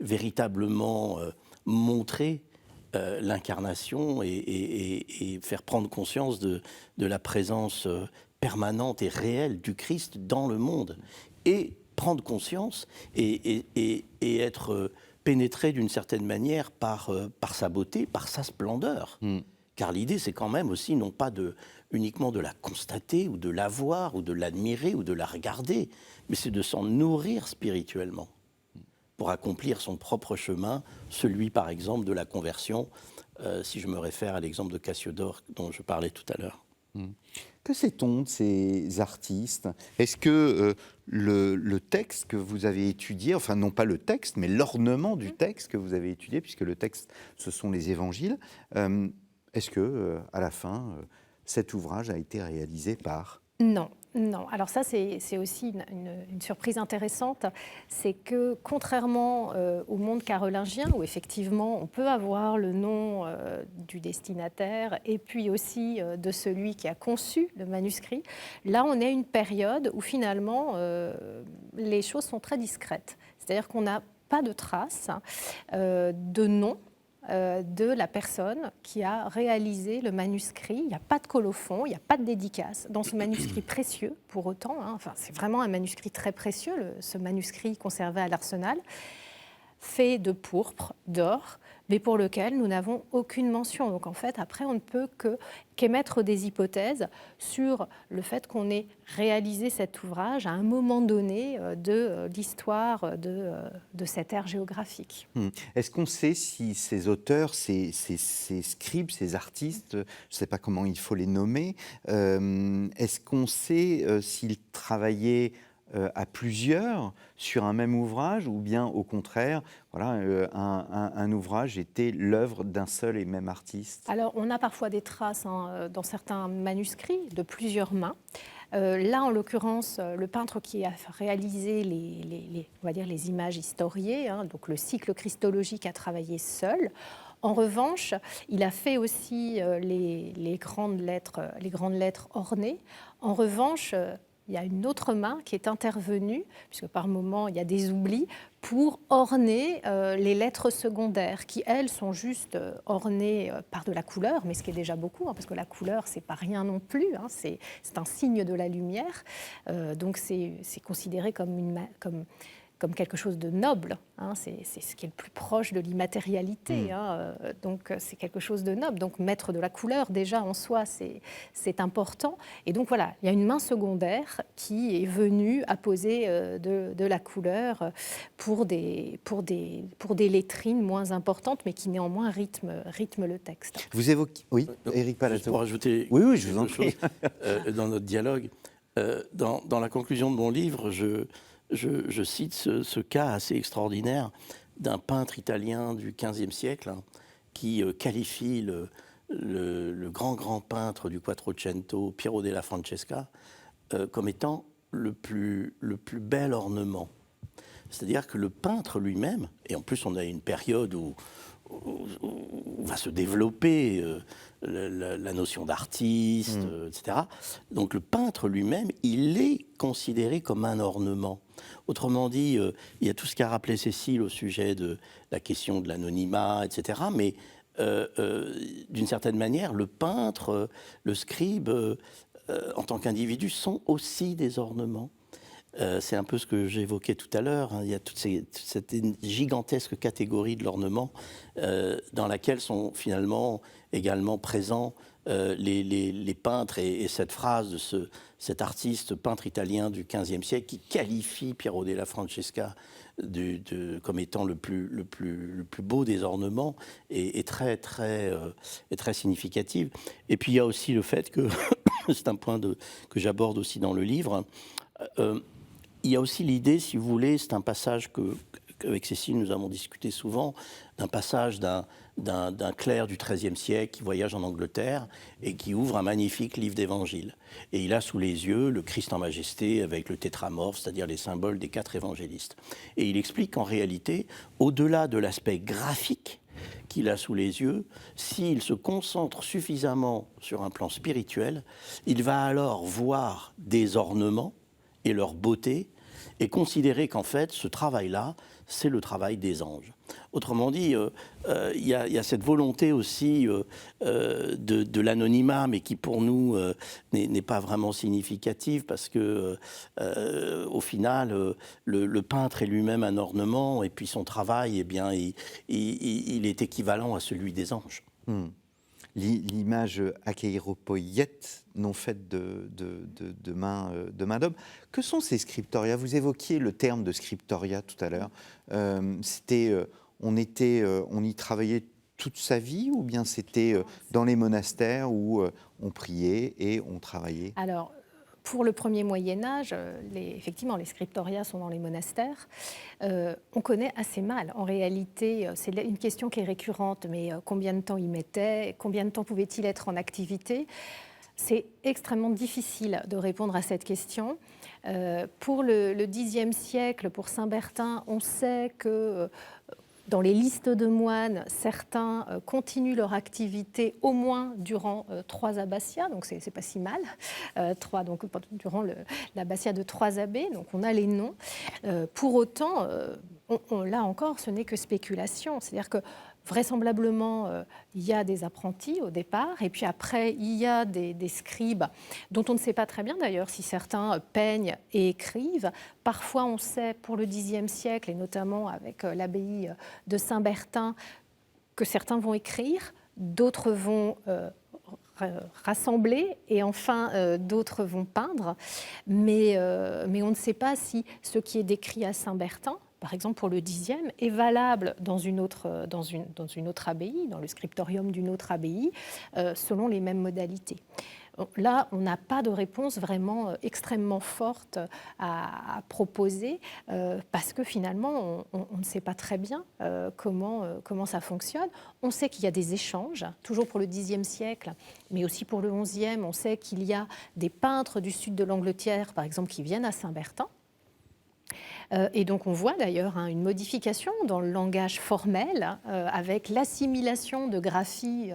véritablement montrer l'incarnation et faire prendre conscience de la présence permanente et réelle du Christ dans le monde. Et prendre conscience et être pénétré d'une certaine manière par sa beauté, par sa splendeur. Car l'idée, c'est quand même aussi non pas uniquement de la constater ou de la voir ou de l'admirer ou de la regarder, mais c'est de s'en nourrir spirituellement pour accomplir son propre chemin, celui par exemple de la conversion, si je me réfère à l'exemple de Cassiodore dont je parlais tout à l'heure. Que sait-on de ces artistes? Est-ce que le texte que vous avez étudié, enfin non pas le texte, mais l'ornement du texte que vous avez étudié, puisque le texte, ce sont les évangiles, est-ce que, à la fin, cet ouvrage a été réalisé par... Non, non. Alors ça, c'est aussi une surprise intéressante. C'est que, contrairement au monde carolingien, où effectivement on peut avoir le nom du destinataire et puis aussi de celui qui a conçu le manuscrit, là on est à une période où finalement les choses sont très discrètes. C'est-à-dire qu'on n'a pas de traces de nom de la personne qui a réalisé le manuscrit. Il n'y a pas de colophon, il n'y a pas de dédicace dans ce manuscrit précieux, pour autant. Enfin, c'est vraiment un manuscrit très précieux, ce manuscrit conservé à l'Arsenal, fait de pourpre, d'or, mais pour lequel nous n'avons aucune mention. Donc en fait, après, on ne peut qu'émettre des hypothèses sur le fait qu'on ait réalisé cet ouvrage à un moment donné de l'histoire de cette ère géographique. Est-ce qu'on sait si ces auteurs, ces scribes, ces artistes, je ne sais pas comment il faut les nommer, est-ce qu'on sait s'ils travaillaient à plusieurs sur un même ouvrage, ou bien au contraire, voilà, un ouvrage était l'œuvre d'un seul et même artiste? Alors, on a parfois des traces dans certains manuscrits de plusieurs mains. Là, en l'occurrence, le peintre qui a réalisé on va dire les images historiées, donc le cycle christologique, a travaillé seul. En revanche, il a fait aussi les grandes lettres ornées. En revanche, il y a une autre main qui est intervenue, puisque par moments il y a des oublis, pour orner les lettres secondaires, qui elles sont juste ornées par de la couleur, mais ce qui est déjà beaucoup, parce que la couleur c'est pas rien non plus, c'est un signe de la lumière, donc c'est considéré comme quelque chose de noble, c'est ce qui est le plus proche de l'immatérialité, donc c'est quelque chose de noble. Donc mettre de la couleur déjà en soi, c'est important. Et donc voilà, il y a une main secondaire qui est venue apposer de la couleur pour des lettrines moins importantes, mais qui néanmoins rythment le texte. Vous évoquez... Oui, Éric Palato. Pour ajouter oui, je vous en prie. Dans notre dialogue, dans la conclusion de mon livre, je cite ce cas assez extraordinaire d'un peintre italien du XVe siècle qui qualifie le grand peintre du Quattrocento, Piero della Francesca, comme étant le plus bel ornement. C'est-à-dire que le peintre lui-même, et en plus on a une période où va se développer la notion d'artiste, etc. Donc le peintre lui-même, il est considéré comme un ornement. Autrement dit, il y a tout ce qu'a rappelé Cécile au sujet de la question de l'anonymat, etc. Mais d'une certaine manière, le peintre, le scribe, en tant qu'individu, sont aussi des ornements. C'est un peu ce que j'évoquais tout à l'heure. Il y a cette gigantesque catégorie de l'ornement dans laquelle sont finalement également présents les peintres et cette phrase de cet artiste peintre italien du XVe siècle qui qualifie Piero della Francesca comme étant le plus beau des ornements est très significative. Et puis il y a aussi le fait que, c'est un point que j'aborde aussi dans le livre, il y a aussi l'idée, si vous voulez, c'est un passage avec Cécile, nous avons discuté souvent d'un passage d'un clerc du XIIIe siècle qui voyage en Angleterre et qui ouvre un magnifique livre d'évangile. Et il a sous les yeux le Christ en majesté avec le tétramorphe, c'est-à-dire les symboles des 4 évangélistes. Et il explique qu'en réalité, au-delà de l'aspect graphique qu'il a sous les yeux, s'il se concentre suffisamment sur un plan spirituel, il va alors voir des ornements et leur beauté et considérer qu'en fait, ce travail-là, c'est le travail des anges. Autrement dit, il y a cette volonté aussi de l'anonymat, mais qui pour nous n'est pas vraiment significative, parce que au final, le peintre est lui-même un ornement, et puis son travail, eh bien, il est équivalent à celui des anges. L'image akeiropoiet, non faite de main d'homme. Que sont ces scriptoria? Vous évoquiez le terme de scriptoria tout à l'heure. On y travaillait toute sa vie, ou bien c'était dans les monastères où on priait et on travaillait? Alors, pour le premier Moyen-Âge, effectivement, les scriptoria sont dans les monastères. On connaît assez mal. En réalité, c'est une question qui est récurrente, mais combien de temps ils mettaient? Combien de temps pouvait-il être en activité? C'est extrêmement difficile de répondre à cette question. Pour le Xe siècle, pour Saint-Bertin, on sait que dans les listes de moines, certains continuent leur activité au moins durant 3 abbatiats, donc c'est pas si mal. 3, donc durant l'abbatiat de 3 abbés, donc on a les noms. Pour autant, là encore, ce n'est que spéculation, c'est-à-dire que vraisemblablement, il y a des apprentis au départ, et puis après, il y a des scribes, dont on ne sait pas très bien d'ailleurs si certains peignent et écrivent. Parfois, on sait pour le Xe siècle, et notamment avec l'abbaye de Saint-Bertin, que certains vont écrire, d'autres vont rassembler, et enfin d'autres vont peindre. Mais on ne sait pas si ce qui est décrit à Saint-Bertin, par exemple pour le Xe, est valable dans une autre abbaye, dans le scriptorium d'une autre abbaye, selon les mêmes modalités. Là, on n'a pas de réponse vraiment extrêmement forte à proposer, parce que finalement, on ne sait pas très bien comment ça fonctionne. On sait qu'il y a des échanges, toujours pour le Xe siècle, mais aussi pour le XIe. On sait qu'il y a des peintres du sud de l'Angleterre, par exemple, qui viennent à Saint-Bertin. Et donc on voit d'ailleurs une modification dans le langage formel, avec l'assimilation de graphie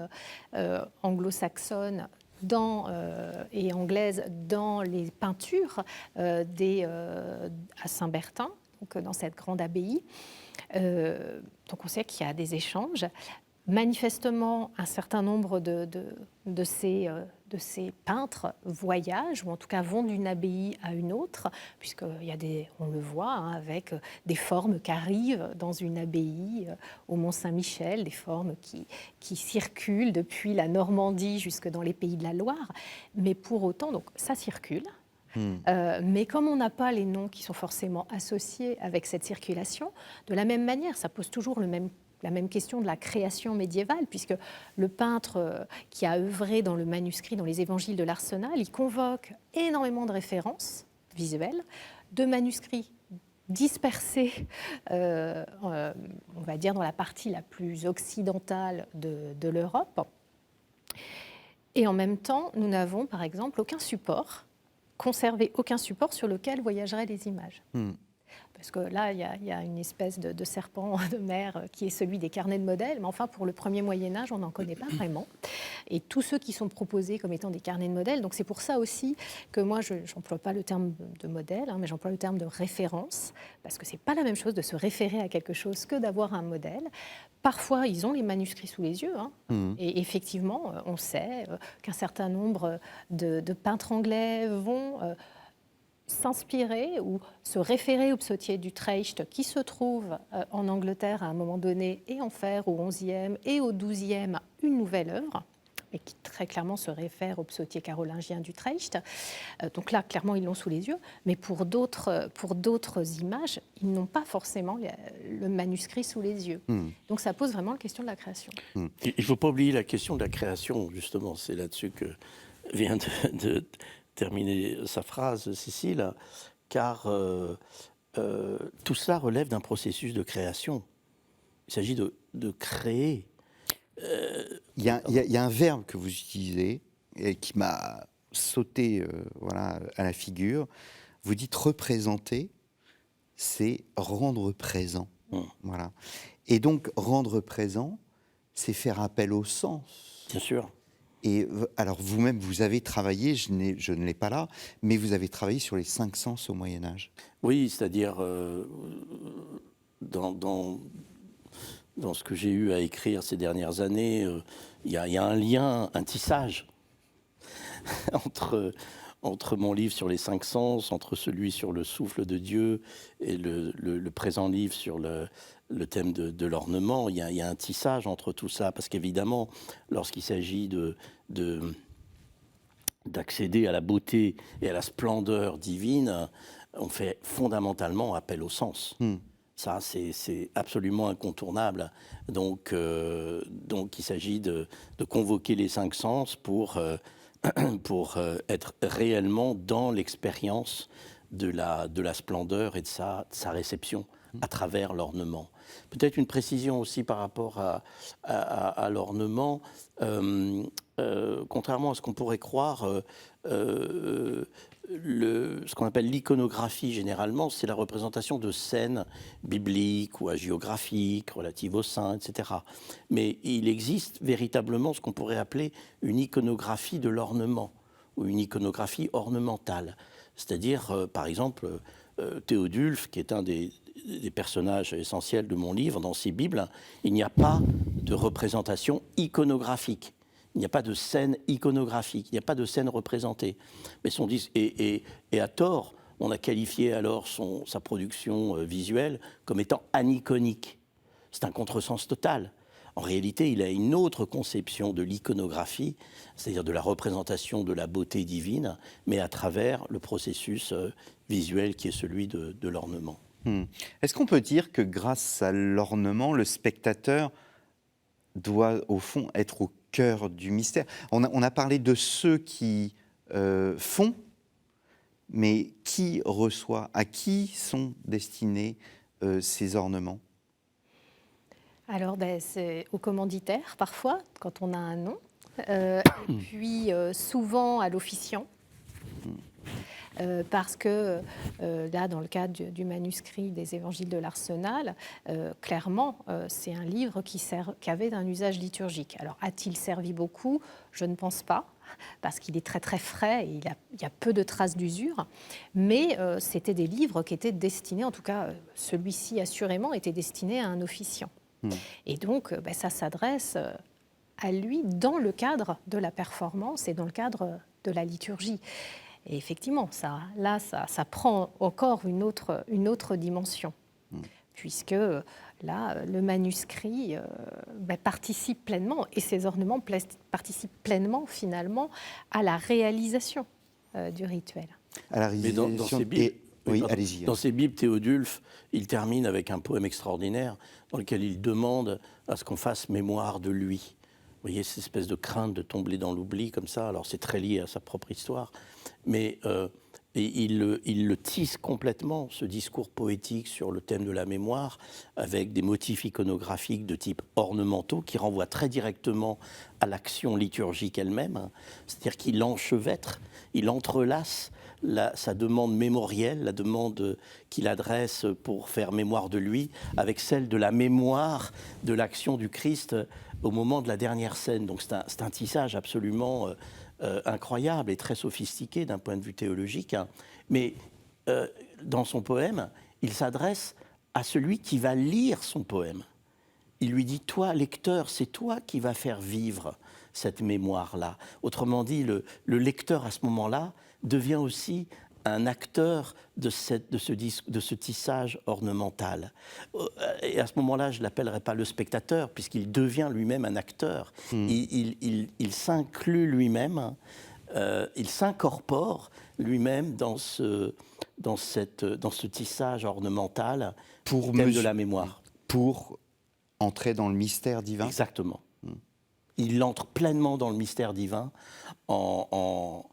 anglo-saxonne et anglaise dans les peintures à Saint-Bertin, donc dans cette grande abbaye. Donc on sait qu'il y a des échanges. Manifestement, un certain nombre de ces peintres voyagent, ou en tout cas vont d'une abbaye à une autre, puisqu'il y a on le voit, avec des formes qui arrivent dans une abbaye au Mont-Saint-Michel, des formes qui circulent depuis la Normandie jusque dans les pays de la Loire. Mais pour autant, donc, ça circule. Mais comme on n'a pas les noms qui sont forcément associés avec cette circulation, de la même manière, ça pose toujours la même question de la création médiévale, puisque le peintre qui a œuvré dans le manuscrit, dans les évangiles de l'Arsenal, il convoque énormément de références visuelles, de manuscrits dispersés, on va dire, dans la partie la plus occidentale de l'Europe. Et en même temps, nous n'avons, par exemple, conservé aucun support sur lequel voyageraient les images. Parce que là, il y a une espèce de serpent de mer qui est celui des carnets de modèles, mais enfin, pour le premier Moyen-Âge, on n'en connaît pas vraiment. Et tous ceux qui sont proposés comme étant des carnets de modèles, donc c'est pour ça aussi que moi, je n'emploie pas le terme de modèle, mais j'emploie le terme de référence, parce que ce n'est pas la même chose de se référer à quelque chose que d'avoir un modèle. Parfois, ils ont les manuscrits sous les yeux, et effectivement, on sait qu'un certain nombre de peintres anglais vont s'inspirer ou se référer au psautier d'Utrecht qui se trouve en Angleterre à un moment donné et en faire au XIe et au XIIe une nouvelle œuvre, mais qui très clairement se réfère au psautier carolingien d'Utrecht. Donc là, clairement, ils l'ont sous les yeux, mais pour d'autres images, ils n'ont pas forcément le manuscrit sous les yeux. Donc ça pose vraiment la question de la création. Il ne faut pas oublier la question de la création, justement. C'est là-dessus que vient de terminer sa phrase, Cécile, car tout cela relève d'un processus de création. Il s'agit de créer. Il y a un verbe que vous utilisez et qui m'a sauté voilà, à la figure. Vous dites représenter, c'est rendre présent. Voilà. Et donc, rendre présent, c'est faire appel au sens. Bien sûr. Et alors, vous-même, vous avez travaillé, je ne l'ai pas là, mais vous avez travaillé sur les 5 sens au Moyen-Âge. Oui, c'est-à-dire, dans ce que j'ai eu à écrire ces dernières années, il y a un lien, un tissage entre mon livre sur les 5 sens, entre celui sur le souffle de Dieu et le présent livre sur le thème de l'ornement. Il y a un tissage entre tout ça, parce qu'évidemment, lorsqu'il s'agit d'accéder à la beauté et à la splendeur divine, on fait fondamentalement appel au sens. Ça, c'est absolument incontournable. Donc il s'agit de convoquer les 5 sens pour être réellement dans l'expérience de la splendeur et de sa réception à travers l'ornement. Peut-être une précision aussi par rapport à l'ornement. Contrairement à ce qu'on pourrait croire, ce qu'on appelle l'iconographie, généralement, c'est la représentation de scènes bibliques ou hagiographiques relatives aux saints, etc. Mais il existe véritablement ce qu'on pourrait appeler une iconographie de l'ornement, ou une iconographie ornementale. C'est-à-dire, par exemple, Théodulphe, qui est un des personnages essentiels de mon livre, dans ses Bibles, il n'y a pas de représentation iconographique. Il n'y a pas de scène iconographique, il n'y a pas de scène représentée. Mais et à tort, on a qualifié alors sa production visuelle comme étant aniconique. C'est un contresens total. En réalité, il a une autre conception de l'iconographie, c'est-à-dire de la représentation de la beauté divine, mais à travers le processus visuel qui est celui de l'ornement. Est-ce qu'on peut dire que grâce à l'ornement, le spectateur doit, au fond, être au cœur du mystère? On a parlé de ceux qui font, mais qui reçoit? À qui sont destinés ces ornements? Alors, c'est au commanditaire, parfois, quand on a un nom, et puis souvent à l'officiant. Parce que là, dans le cadre du manuscrit des Évangiles de l'Arsenal, clairement, c'est un livre qui avait un usage liturgique. Alors, a-t-il servi beaucoup? Je ne pense pas, parce qu'il est très très frais et il y a peu de traces d'usure. Mais c'était des livres qui étaient destinés, en tout cas, celui-ci assurément était destiné à un officiant. Et donc, ça s'adresse à lui dans le cadre de la performance et dans le cadre de la liturgie. Et effectivement, ça prend encore une autre dimension, puisque là, le manuscrit participe pleinement, et ces ornements participent pleinement, finalement, à la réalisation du rituel. À la réalisation. Mais dans ces Bibles, oui, allez-y. Dans ses Bibles, Théodulphe, il termine avec un poème extraordinaire dans lequel il demande à ce qu'on fasse mémoire de lui. Vous voyez, cette espèce de crainte de tomber dans l'oubli comme ça. Alors c'est très lié à sa propre histoire, mais il le tisse complètement, ce discours poétique sur le thème de la mémoire, avec des motifs iconographiques de type ornementaux qui renvoient très directement à l'action liturgique elle-même. C'est-à-dire qu'il enchevêtre, il entrelace sa demande mémorielle, la demande qu'il adresse pour faire mémoire de lui, avec celle de la mémoire de l'action du Christ au moment de la dernière scène. Donc c'est un tissage absolument incroyable et très sophistiqué d'un point de vue théologique. Mais dans son poème, il s'adresse à celui qui va lire son poème. Il lui dit, toi, lecteur, c'est toi qui vas faire vivre cette mémoire-là. Autrement dit, le lecteur, à ce moment-là, devient aussi un acteur de ce tissage ornemental. Et à ce moment-là, je ne l'appellerai pas le spectateur, puisqu'il devient lui-même un acteur. Il s'inclut lui-même, il s'incorpore lui-même dans ce tissage ornemental de la mémoire. Pour entrer dans le mystère divin. Exactement. Il entre pleinement dans le mystère divin en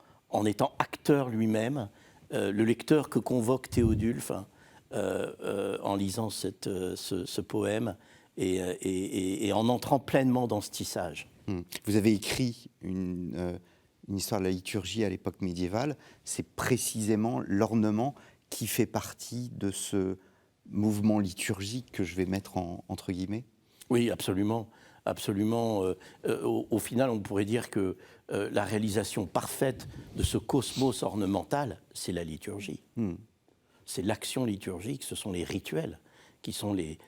étant acteur lui-même. Le lecteur que convoque Théodulphe en lisant ce poème et en entrant pleinement dans ce tissage. Vous avez écrit une histoire de la liturgie à l'époque médiévale. C'est précisément l'ornement qui fait partie de ce mouvement liturgique que je vais mettre entre guillemets. Oui, absolument. Absolument. Au final, on pourrait dire que la réalisation parfaite de ce cosmos ornemental, c'est la liturgie. C'est l'action liturgique, ce sont les rituels qui sont les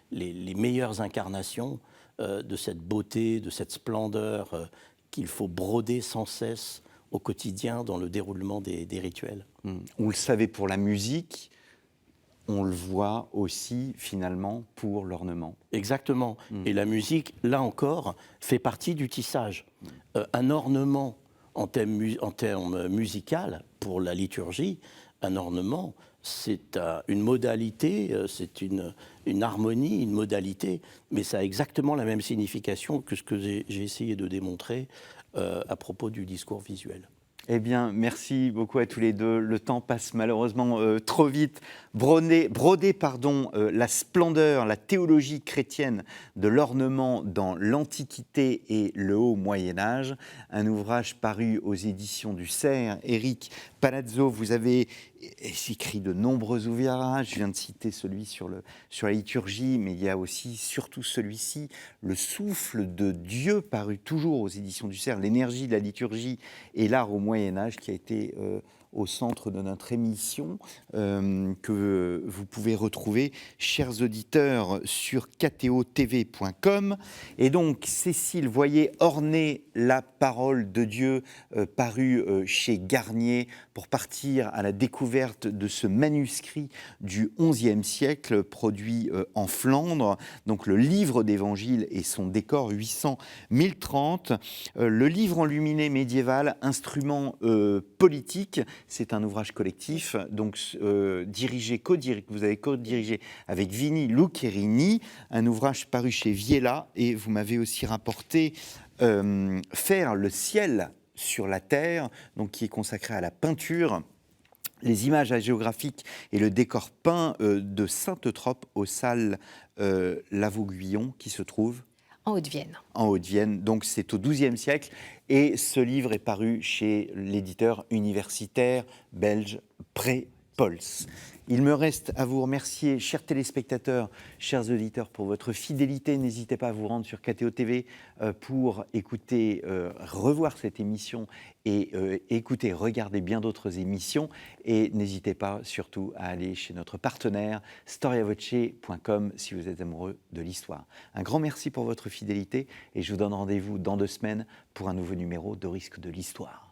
meilleures incarnations de cette beauté, de cette splendeur qu'il faut broder sans cesse au quotidien dans le déroulement des rituels. On le savait pour la musique, on le voit aussi finalement pour l'ornement. Exactement. Et la musique, là encore, fait partie du tissage. Un ornement en termes musical pour la liturgie, un ornement, c'est une modalité, c'est une harmonie, une modalité, mais ça a exactement la même signification que ce que j'ai essayé de démontrer à propos du discours visuel. Eh bien, merci beaucoup à tous les deux. Le temps passe malheureusement trop vite. Broder la splendeur, la théologie chrétienne de l'ornement dans l'Antiquité et le Haut Moyen-Âge. Un ouvrage paru aux éditions du Cerf. Éric Palazzo, vous avez écrit de nombreux ouvrages. Je viens de citer celui sur la liturgie, mais il y a aussi, surtout celui-ci, Le souffle de Dieu, paru toujours aux éditions du Cerf, l'énergie de la liturgie et l'art au Moyen-Âge, qui a été au centre de notre émission, que vous pouvez retrouver, chers auditeurs, sur ktotv.com. Et donc, Cécile Voyer, Orner la parole de Dieu, paru chez Garnier, pour partir à la découverte de ce manuscrit du XIe siècle, produit en Flandre. Donc, le livre d'Évangile et son décor, 800-1030. Le livre enluminé médiéval, instrument politique. C'est un ouvrage collectif, donc vous avez co-dirigé avec Vinnie Luccherini, un ouvrage paru chez Viella, et vous m'avez aussi rapporté Faire le ciel sur la terre, donc qui est consacré à la peinture, les images géographiques et le décor peint de Sainte-Eutrope aux salles Lavaux-Guyon, qui se trouve en Haute-Vienne. En Haute-Vienne, donc c'est au XIIe siècle. Et ce livre est paru chez l'éditeur universitaire belge Pré-Pols. Il me reste à vous remercier, chers téléspectateurs, chers auditeurs, pour votre fidélité. N'hésitez pas à vous rendre sur KTO TV pour écouter, revoir cette émission et écouter, regarder bien d'autres émissions. Et n'hésitez pas surtout à aller chez notre partenaire storiavoce.com si vous êtes amoureux de l'histoire. Un grand merci pour votre fidélité et je vous donne rendez-vous dans 2 semaines pour un nouveau numéro de Risque de l'Histoire.